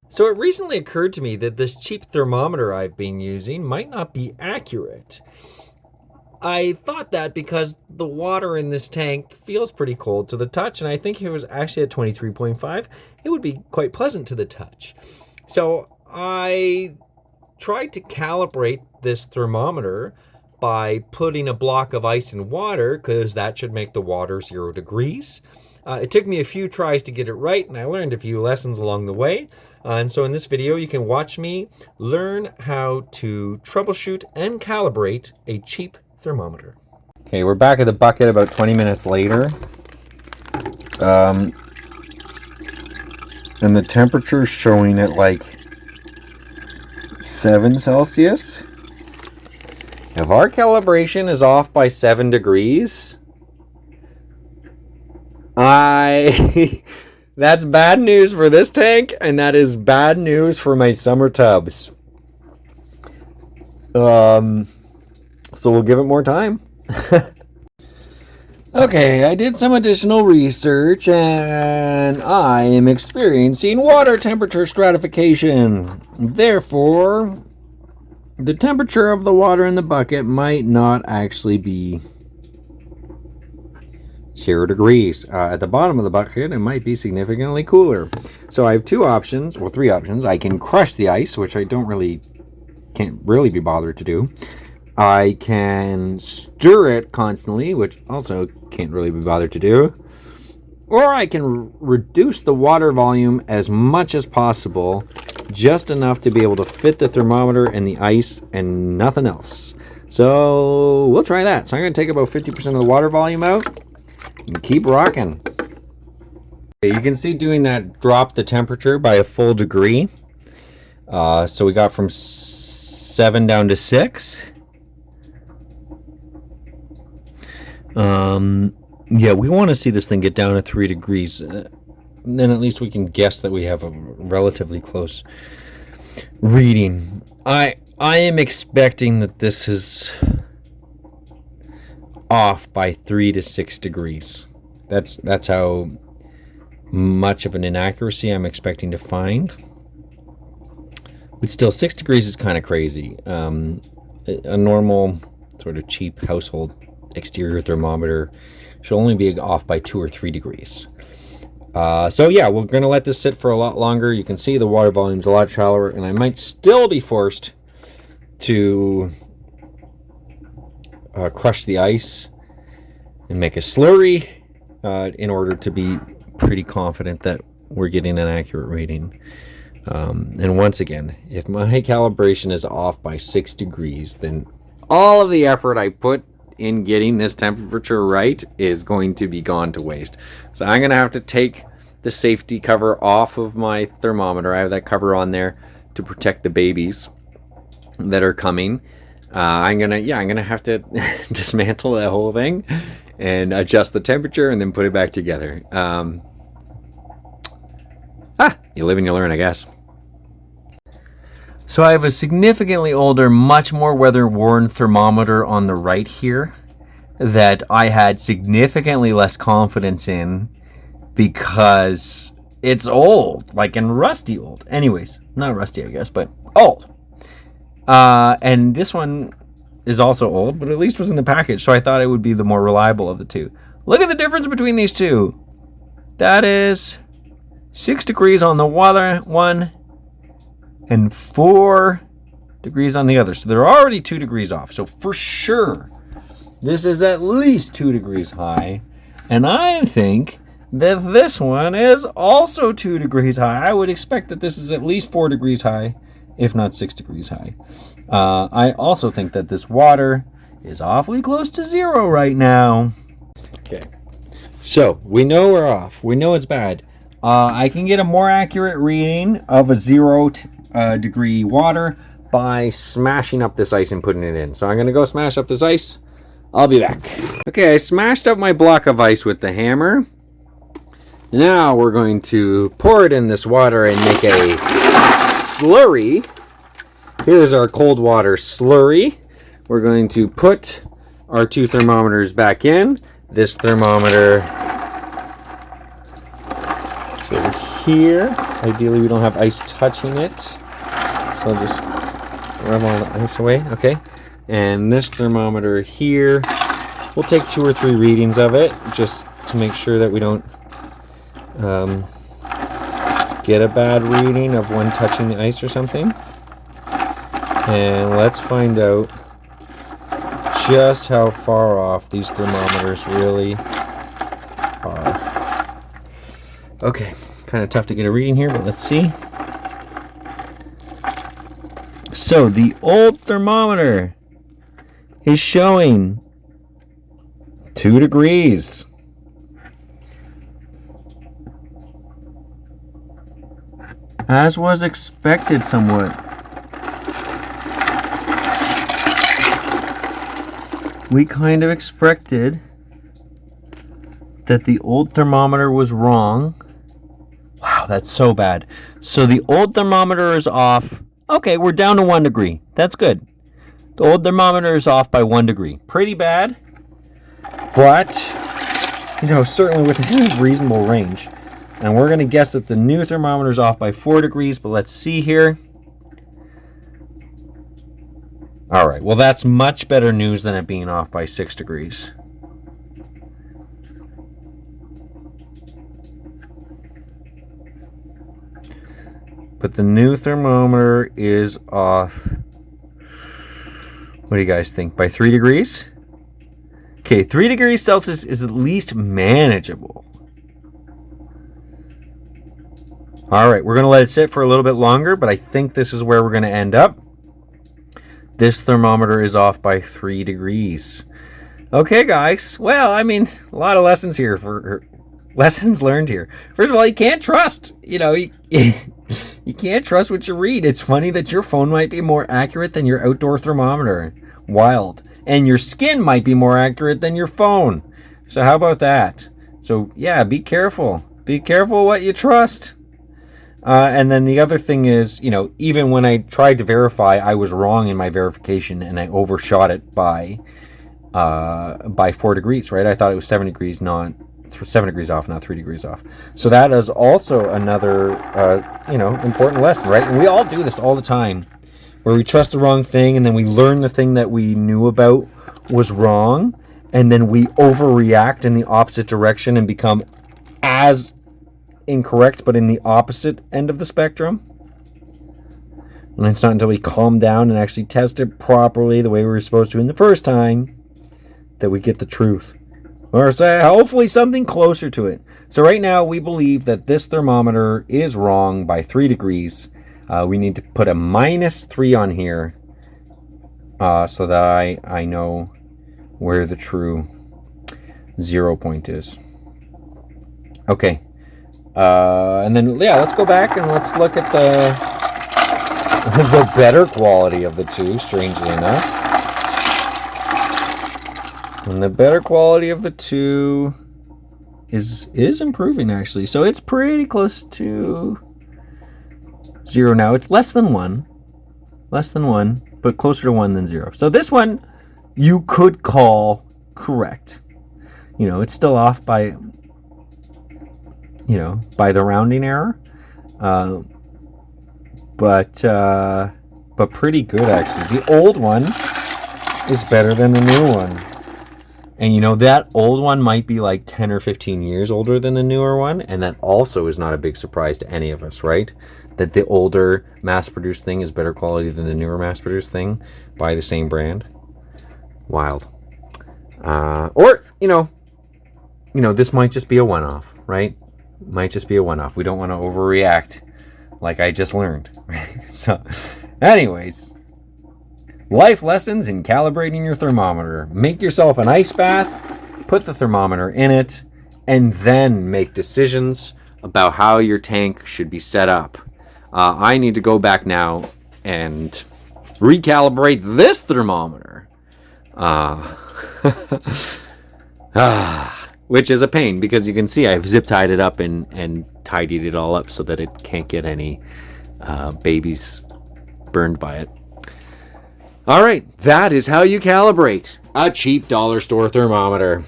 So it recently occurred to me that this cheap thermometer I've been using might not be accurate. I thought that because the water in this tank feels pretty cold to the touch, and I think it was actually at 23.5, it would be quite pleasant to the touch. So I tried to calibrate this thermometer by putting a block of ice in water, because that should make the water 0 degrees. It took me a few tries to get it right, and I learned a few lessons along the way. And so in this video, you can watch me learn how to troubleshoot and calibrate a cheap thermometer. Okay, we're back at the bucket about 20 minutes later. And the temperature's showing at like 7 Celsius. If our calibration is off by 7 degrees, that's bad news for this tank, and that is bad news for my summer tubs. So we'll give it more time. Okay, I did some additional research, and I am experiencing water temperature stratification. Therefore, the temperature of the water in the bucket might not actually be 0 degrees. At the bottom of the bucket, it might be significantly cooler. So I have three options. I can crush the ice, which I can't really be bothered to do. I can stir it constantly, which also can't really be bothered to do. Or I can reduce the water volume as much as possible, just enough to be able to fit the thermometer and the ice and nothing else. So we'll try that. So I'm going to take about 50% of the water volume out and keep rocking. Okay, you can see doing that dropped the temperature by a full degree. So we got from 7 down to 6. Yeah, we want to see this thing get down to 3 degrees. Then at least we can guess that we have a relatively close reading. I am expecting that this is off by 3 to 6 degrees. That's how much of an inaccuracy I'm expecting to find. But still, 6 degrees is kind of crazy. A normal sort of cheap household exterior thermometer should only be off by 2 or 3 degrees. So yeah, we're going to let this sit for a lot longer. You can see the water volume's a lot shallower, and I might still be forced to crush the ice and make a slurry in order to be pretty confident that we're getting an accurate reading. And once again, if my calibration is off by 6 degrees, then all of the effort I put in getting this temperature right is going to be gone to waste. So I'm going to have to take the safety cover off of my thermometer. I have that cover on there to protect the babies that are coming. I'm gonna have to dismantle that whole thing and adjust the temperature and then put it back together. You live and you learn, I guess. So I have a significantly older, much more weather-worn thermometer on the right here that I had significantly less confidence in because it's old, and rusty old. Anyways, not rusty, I guess, but old. And this one is also old, but at least was in the package, so I thought it would be the more reliable of the two. Look at the difference between these two. That is 6 degrees on the water one and 4 degrees on the other. So they're already 2 degrees off. So for sure, this is at least 2 degrees high. And I think that this one is also 2 degrees high. I would expect that this is at least 4 degrees high, if not 6 degrees high. I also think that this water is awfully close to 0 right now. Okay, so we know we're off. We know it's bad. I can get a more accurate reading of a 0 degree water by smashing up this ice and putting it in. So I'm going to go smash up this ice. I'll be back. Okay, I smashed up my block of ice with the hammer. Now we're going to pour it in this water and make a slurry. Here's our cold water slurry. We're going to put our 2 thermometers back in. This thermometer is over here. Ideally, we don't have ice touching it. So I'll just rub all the ice away. Okay. And this thermometer here, we'll take 2 or 3 readings of it just to make sure that we don't get a bad reading of one touching the ice or something. And let's find out just how far off these thermometers really are. Okay, kind of tough to get a reading here, but let's see. So the old thermometer is showing 2 degrees. As was expected somewhat. We kind of expected that the old thermometer was wrong. Wow, that's so bad. So the old thermometer is off. Okay, we're down to 1 degree. That's good. The old thermometer is off by 1 degree. Pretty bad, but, certainly within a reasonable range. And we're going to guess that the new thermometer is off by 4 degrees, but let's see here. All right, well, that's much better news than it being off by 6 degrees. But the new thermometer is off, what do you guys think, by 3 degrees? Okay, 3 degrees Celsius is at least manageable. All right, we're going to let it sit for a little bit longer, but I think this is where we're going to end up. This thermometer is off by 3 degrees. Okay, guys. Well, a lot of lessons here lessons learned here. First of all, you can't trust. You can't trust what you read. It's funny that your phone might be more accurate than your outdoor thermometer. Wild. And your skin might be more accurate than your phone. So how about that? So yeah, be careful. Be careful what you trust. And then the other thing is, even when I tried to verify, I was wrong in my verification and I overshot it by 4 degrees, right? I thought it was 7 degrees, not 7 degrees off, not 3 degrees off. So that is also another, important lesson, right? And we all do this all the time, where we trust the wrong thing and then we learn the thing that we knew about was wrong, and then we overreact in the opposite direction and become as incorrect, but in the opposite end of the spectrum. And it's not until we calm down and actually test it properly the way we were supposed to in the first time that we get the truth. Or say, hopefully something closer to it. So right now we believe that this thermometer is wrong by 3 degrees. We need to put a -3 on here so that I know where the true 0 point is. Okay. And then, let's go back and let's look at the better quality of the two, strangely enough. And the better quality of the two is improving, actually. So it's pretty close to 0 now. It's less than 1, but closer to 1 than 0. So this one you could call correct. It's still off by the rounding error, but pretty good, actually. The old one is better than the new one, and that old one might be like 10 or 15 years older than the newer one, and that also is not a big surprise to any of us, right? That the older mass-produced thing is better quality than the newer mass-produced thing by the same brand. Wild. Or this might just be a one-off, right? Might just be a one-off. We don't want to overreact like I just learned. So, anyways, life lessons in calibrating your thermometer. Make yourself an ice bath, put the thermometer in it, and then make decisions about how your tank should be set up. I need to go back now and recalibrate this thermometer. Which is a pain, because you can see I've zip tied it up and tidied it all up so that it can't get any babies burned by it. All right, that is how you calibrate a cheap dollar store thermometer.